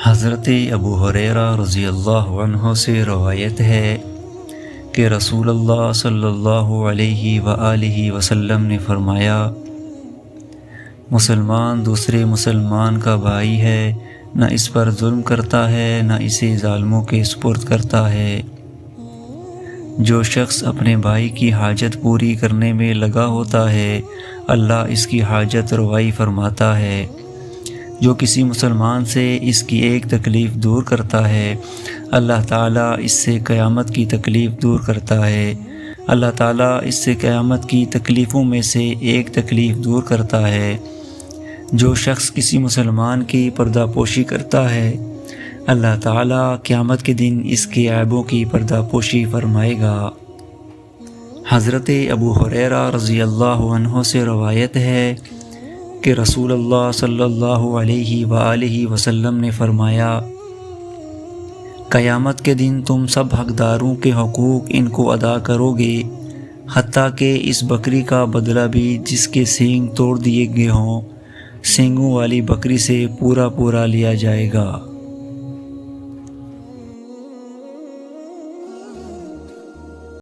حضرت ابو ہریرہ رضی اللہ عنہ سے روایت ہے کہ رسول اللہ صلی اللہ علیہ وآلہ وسلم نے فرمایا، مسلمان دوسرے مسلمان کا بھائی ہے، نہ اس پر ظلم کرتا ہے نہ اسے ظالموں کے سپرد کرتا ہے۔ جو شخص اپنے بھائی کی حاجت پوری کرنے میں لگا ہوتا ہے، اللہ اس کی حاجت روائی فرماتا ہے۔ جو کسی مسلمان سے اس کی ایک تکلیف دور کرتا ہے، اللہ تعالیٰ اس سے قیامت کی تکلیف دور کرتا ہے۔ اللہ تعالیٰ اس سے قیامت کی تکلیفوں میں سے ایک تکلیف دور کرتا ہے۔ جو شخص کسی مسلمان کی پردہ پوشی کرتا ہے، اللہ تعالیٰ قیامت کے دن اس کے عیبوں کی پردہ پوشی فرمائے گا۔ حضرت ابو ہریرہ رضی اللہ عنہ سے روایت ہے کہ رسول اللہ صلی اللہ علیہ وآلہ وسلم نے فرمایا، قیامت کے دن تم سب حقداروں کے حقوق ان کو ادا کرو گے، حتیٰ کہ اس بکری کا بدلہ بھی جس کے سینگ توڑ دیے گئے ہوں، سینگوں والی بکری سے پورا لیا جائے گا۔